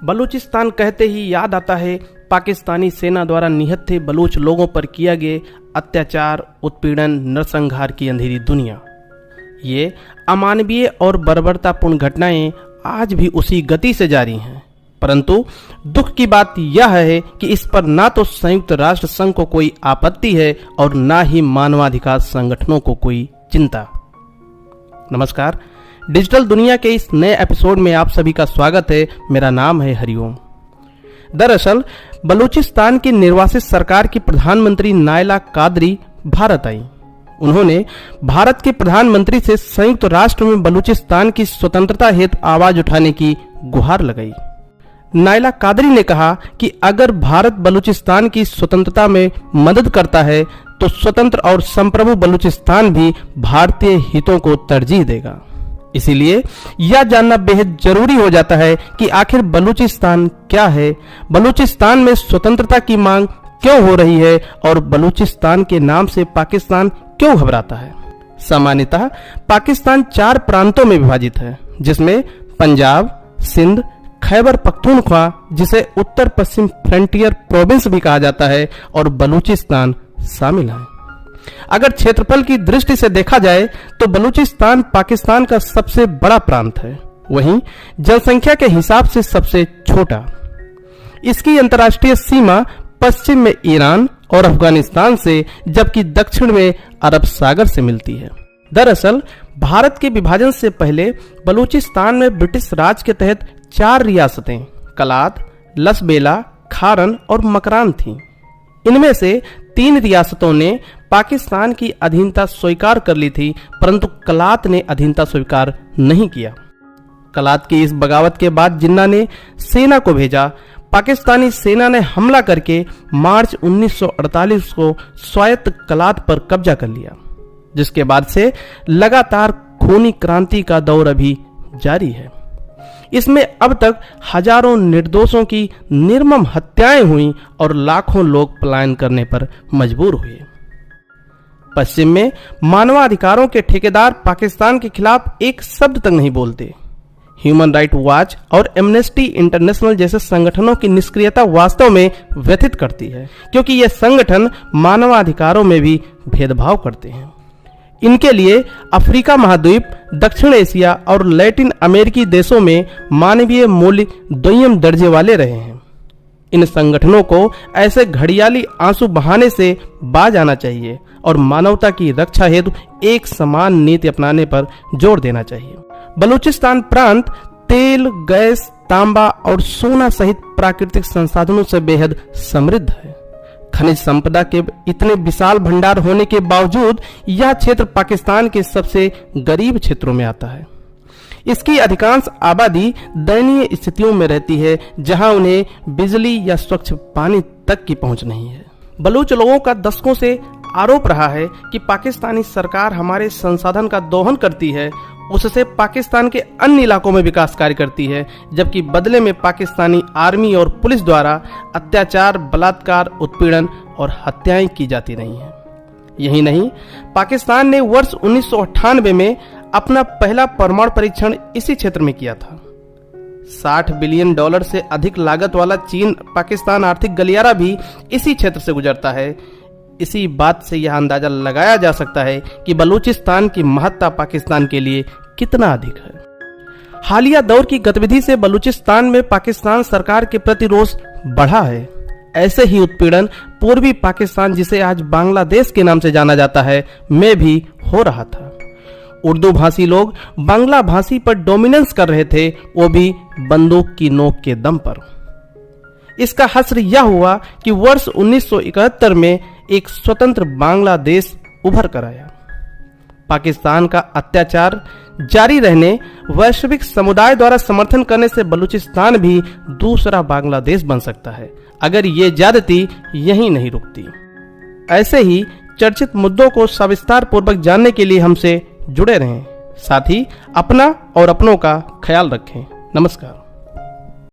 बलूचिस्तान कहते ही याद आता है पाकिस्तानी सेना द्वारा निहत्थे बलूच लोगों पर किया गया अत्याचार, उत्पीड़न, नरसंहार की अंधेरी दुनिया। ये अमानवीय और बर्बरतापूर्ण घटनाएं आज भी उसी गति से जारी हैं। परंतु दुख की बात यह है कि इस पर ना तो संयुक्त राष्ट्र संघ को कोई आपत्ति है और ना ही मानवाधिकार संगठनों को कोई चिंता। नमस्कार, डिजिटल दुनिया के इस नए एपिसोड में आप सभी का स्वागत है। मेरा नाम है हरिओम। दरअसल बलूचिस्तान की निर्वासित सरकार की प्रधानमंत्री नायला कादरी भारत आई। उन्होंने भारत के प्रधानमंत्री से संयुक्त राष्ट्र में बलूचिस्तान की स्वतंत्रता हेतु आवाज उठाने की गुहार लगाई। नायला कादरी ने कहा कि अगर भारत बलूचिस्तान की स्वतंत्रता में मदद करता है तो स्वतंत्र और संप्रभु बलूचिस्तान भी भारतीय हितों को तरजीह देगा। इसीलिए यह जानना बेहद जरूरी हो जाता है कि आखिर बलूचिस्तान क्या है, बलूचिस्तान में स्वतंत्रता की मांग क्यों हो रही है और बलूचिस्तान के नाम से पाकिस्तान क्यों घबराता है। सामान्यतः पाकिस्तान 4 प्रांतों में विभाजित है, जिसमें पंजाब, सिंध, खैबर पख्तूनख्वा जिसे उत्तर पश्चिम फ्रंटियर प्रोविंस भी कहा जाता है और बलूचिस्तान शामिल है। अगर क्षेत्रफल की दृष्टि से देखा जाए तो बलूचिस्तान पाकिस्तान का सबसे बड़ा प्रांत है, वहीं जनसंख्या के हिसाब से सबसे छोटा। इसकी अंतर्राष्ट्रीय सीमा पश्चिम में ईरान और अफगानिस्तान से, जबकि दक्षिण में अरब सागर से मिलती है। दरअसल भारत के विभाजन से पहले बलूचिस्तान में ब्रिटिश राज के तहत 4 रियासतें कलात, लसबेला, खारन और मकरान थीं। इनमें से 3 रियासतों ने पाकिस्तान की अधीनता स्वीकार कर ली थी, परंतु कलात ने अधीनता स्वीकार नहीं किया। कलात की इस बगावत के बाद जिन्ना ने सेना को भेजा। पाकिस्तानी सेना ने हमला करके मार्च 1948 को स्वायत्त कलात पर कब्जा कर लिया, जिसके बाद से लगातार खूनी क्रांति का दौर अभी जारी है। इसमें अब तक हजारों निर्दोषों की निर्मम हत्याएं हुई और लाखों लोग पलायन करने पर मजबूर हुए। पश्चिम में मानवाधिकारों के ठेकेदार पाकिस्तान के खिलाफ एक शब्द तक नहीं बोलते। ह्यूमन राइट वॉच और एमनेस्टी इंटरनेशनल जैसे संगठनों की निष्क्रियता वास्तव में व्यथित करती है, क्योंकि ये संगठन मानवाधिकारों में भी भेदभाव करते हैं। इनके लिए अफ्रीका महाद्वीप, दक्षिण एशिया और लैटिन अमेरिकी देशों में मानवीय मूल्य द्वितीय दर्जे वाले रहे हैं। इन संगठनों को ऐसे घड़ियाली आंसू बहाने से बाज आना चाहिए और मानवता की रक्षा हेतु एक समान नीति अपनाने पर जोर देना चाहिए। बलूचिस्तान प्रांत तेल, गैस, तांबा और सोना सहित प्राकृतिक संसाधनों से बेहद समृद्ध है। खनिज संपदा के इतने विशाल भंडार होने के बावजूद यह क्षेत्र पाकिस्तान के सबसे गरीब क्षेत्रों में आता है। इसकी अधिकांश आबादी दयनीय स्थितियों में रहती है, जहां उन्हें बिजली या स्वच्छ पानी तक की पहुंच नहीं है। बलूच लोगों का दशकों से आरोप रहा है कि पाकिस्तानी सरकार हमारे संसाधन का दोहन करती है, उससे पाकिस्तान के अन्य इलाकों में विकास कार्य करती है, जबकि बदले में पाकिस्तानी आर्मी और पुलिस द्वारा अत्याचार, बलात्कार, उत्पीड़न और हत्याएं की जाती रही हैं। यही नहीं, पाकिस्तान ने वर्ष 1998 में अपना पहला परमाणु परीक्षण इसी क्षेत्र में किया था। $60 बिलियन से अधिक लागत वाला चीन पाकिस्तान आर्थिक गलियारा भी इसी क्षेत्र से गुजरता है। इसी बात से यह अंदाजा लगाया जा सकता है कि बलूचिस्तान की महत्ता पाकिस्तान के लिए कितना अधिक है। हालिया दौर की गतिविधि से बलूचिस्तान में पाकिस्तान सरकार के प्रति रोष बढ़ा है। ऐसे ही उत्पीड़न पूर्वी पाकिस्तान, जिसे आज बांग्लादेश के नाम से जाना जाता है, में भी हो रहा था। उर्दू भाषी लोग बांग्ला भाषी पर डोमिनेंस कर रहे थे, वो भी बंदूक की नोक के दम पर। इसका हश्र यह हुआ कि वर्ष 1971 में एक स्वतंत्र बांग्लादेश उभर कर आया। पाकिस्तान का अत्याचार जारी रहने, वैश्विक समुदाय द्वारा समर्थन करने से बलूचिस्तान भी दूसरा बांग्लादेश बन सकता है, अगर ये ज्यादती यहीं नहीं रुकती। ऐसे ही चर्चित मुद्दों को सविस्तार पूर्वक जानने के लिए हमसे जुड़े रहें। साथ ही अपना और अपनों का ख्याल रखें। नमस्कार।